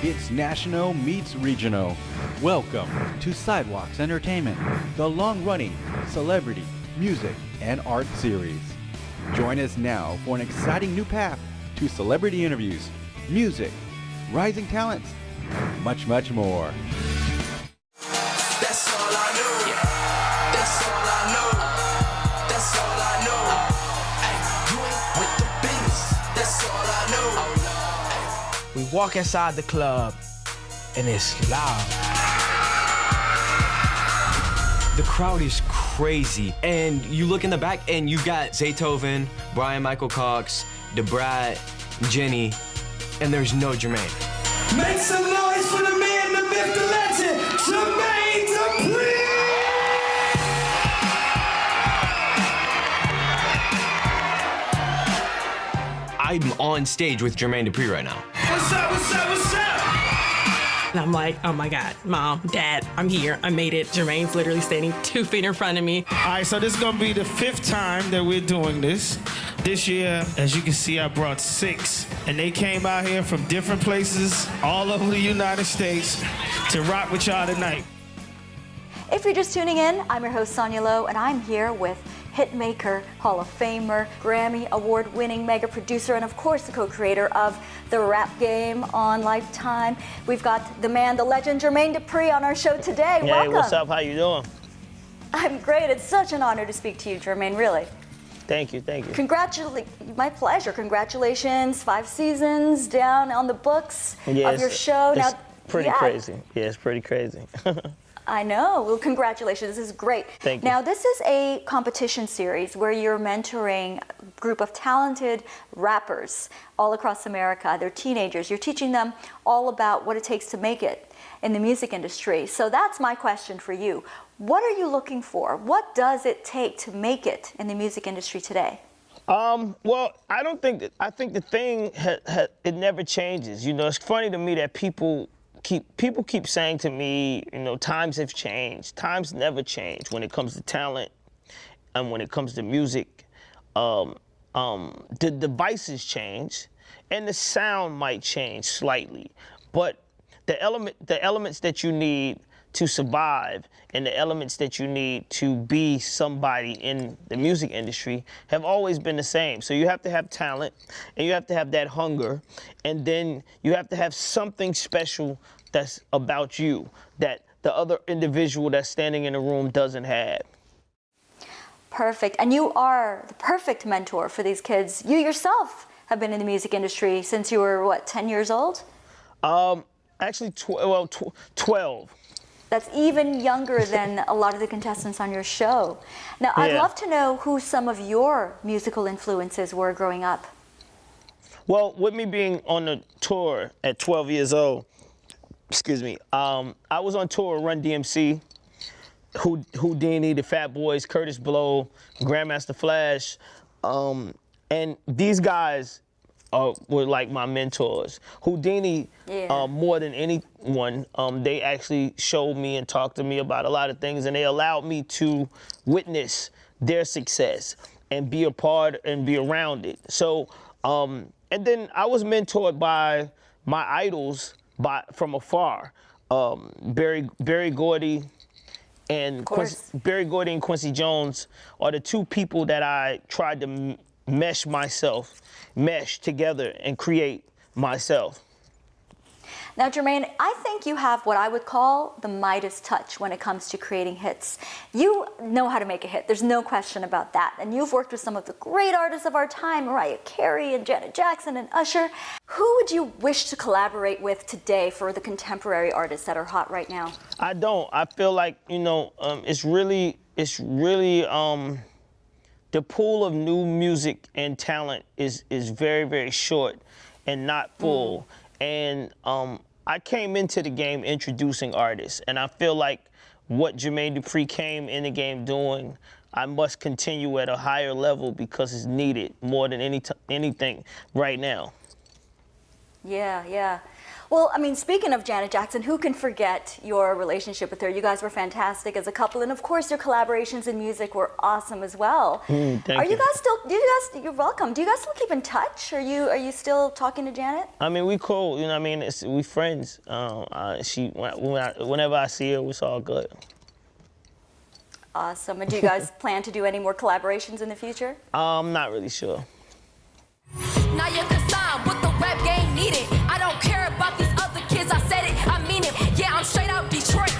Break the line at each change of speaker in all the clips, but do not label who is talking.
It's national meets regional. Welcome to Sidewalks Entertainment, the long-running celebrity, music, and art series. Join us now for an exciting new path to celebrity interviews, music, rising talents, much, much more.
That's all I know. Yeah. That's all I know. That's all I know. Ay, you ain't with the business. That's all I know.
We walk inside the club, and it's loud. The crowd is crazy. And you look in the back, and you've got Zaytoven, Brian Michael Cox, DeBrat, Jenny, and there's no Jermaine.
Make some noise for the man, the myth, the legend, Jermaine Dupri!
I'm on stage with Jermaine Dupri right now.
What's up, what's up, what's up?
And I'm like, oh my God, Mom, Dad, I'm here, I made it. Jermaine's literally standing 2 feet in front of me.
All right, so this is gonna be the 5th time that we're doing this. This year, as you can see, I brought 6, and they came out here from different places all over the United States to rock with y'all tonight.
If you're just tuning in, I'm your host, Sonia Lowe, and I'm here with hitmaker, Hall of Famer, Grammy Award-winning mega producer, and of course the co-creator of the rap game on Lifetime. We've got the man, the legend, Jermaine Dupri on our show today.
Hey,
welcome.
What's up? How you doing?
I'm great. It's such an honor to speak to you, Jermaine, really.
Thank you, thank you.
My pleasure. Congratulations, 5 seasons down on the books of your show.
It's pretty crazy. Yeah, it's pretty crazy.
I know. Well, congratulations. This is great.
Thank you.
Now, this is a competition series where you're mentoring a group of talented rappers all across America. They're teenagers. You're teaching them all about what it takes to make it in the music industry. So that's my question for you. What are you looking for? What does it take to make it in the music industry today?
Well, I think the thing, it never changes. You know, it's funny to me that people keep saying to me, you know, times have changed. Times never change when it comes to talent and when it comes to music. The devices change and the sound might change slightly, but the elements that you need to survive and the elements that you need to be somebody in the music industry have always been the same. So you have to have talent, and you have to have that hunger, and then you have to have something special that's about you that the other individual that's standing in the room doesn't have.
Perfect. And you are the perfect mentor for these kids. You yourself have been in the music industry since you were, what, 10 years old?
Actually, 12.
That's even younger than a lot of the contestants on your show. Now, I'd love to know who some of your musical influences were growing up.
Well, with me being on the tour at 12 years old, I was on tour with Run DMC, Houdini, the Fat Boys, Curtis Blow, Grandmaster Flash, and these guys were like my mentors. Houdini, more than anyone, they actually showed me and talked to me about a lot of things, and they allowed me to witness their success and be a part and be around it. So, and then I was mentored by my
Of
idols from afar. Berry Gordy and Quincy Jones are the 2 people that I tried to mesh together and create myself.
Now, Jermaine, I think you have what I would call the Midas touch when it comes to creating hits. You know how to make a hit. There's no question about that. And you've worked with some of the great artists of our time, Mariah Carey and Janet Jackson and Usher. Who would you wish to collaborate with today for the contemporary artists that are hot right now?
I don't. I feel like, you know, it's really the pool of new music and talent is very, very short and not full. And I came into the game introducing artists, and I feel like what Jermaine Dupri came in the game doing, I must continue at a higher level because it's needed more than anything right now.
Yeah. Well, I mean, speaking of Janet Jackson, who can forget your relationship with her? You guys were fantastic as a couple, and of course, your collaborations in music were awesome as well.
Thank you.
You're welcome. Do you guys still keep in touch? Are you still talking to Janet?
I mean, we cool. You know what I mean? We friends. Whenever I see her, it's all good.
Awesome. And do you guys plan to do any more collaborations in the future?
I'm not really sure.
Now you're concerned with the rap game needed. I don't care about these other kids. I said it, I mean it. Yeah, I'm straight out Detroit.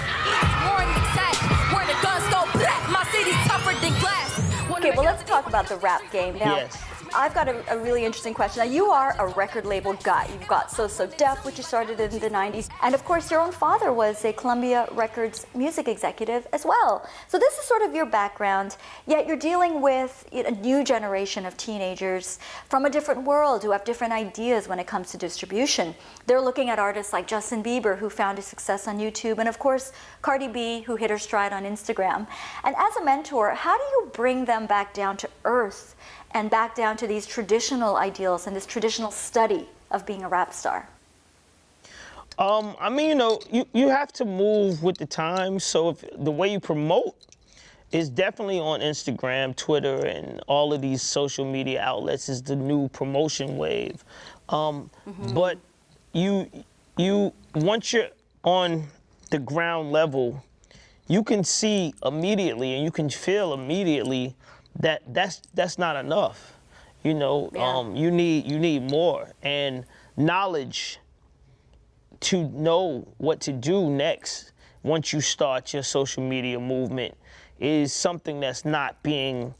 Warren attack, where the guns go black. My city's tougher than glass.
Okay, well, let's talk about the rap game now.
Yes.
I've got a really interesting question. Now, you are a record label guy. You've got So So Def, which you started in the 90s. And of course, your own father was a Columbia Records music executive as well. So this is sort of your background, yet you're dealing with a new generation of teenagers from a different world who have different ideas when it comes to distribution. They're looking at artists like Justin Bieber, who found his success on YouTube, and of course, Cardi B, who hit her stride on Instagram. And as a mentor, how do you bring them back down to earth and back down to these traditional ideals and this traditional study of being a rap star?
I mean, you know, you have to move with the times. So if the way you promote is definitely on Instagram, Twitter, and all of these social media outlets is the new promotion wave. But you once you're on the ground level, you can see immediately and you can feel immediately that that's not enough. You know, you need more, and knowledge to know what to do next once you start your social media movement is something that's not being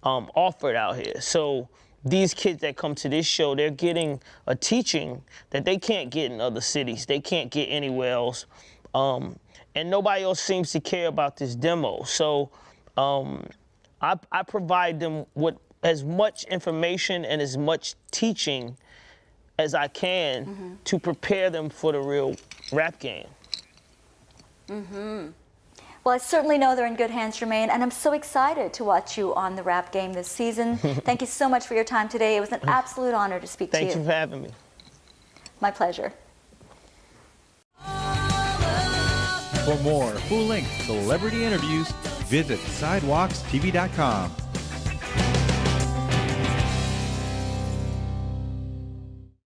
offered out here. So these kids that come to this show, they're getting a teaching that they can't get in other cities. They can't get anywhere else. And nobody else seems to care about this demo. So I provide them with as much information and as much teaching as I can to prepare them for the real rap game.
Well, I certainly know they're in good hands, Jermaine, and I'm so excited to watch you on the rap game this season. Thank you so much for your time today. It was an absolute honor to speak to you.
Thank you for having me.
My pleasure.
For more full-length celebrity interviews, visit sidewalkstv.com.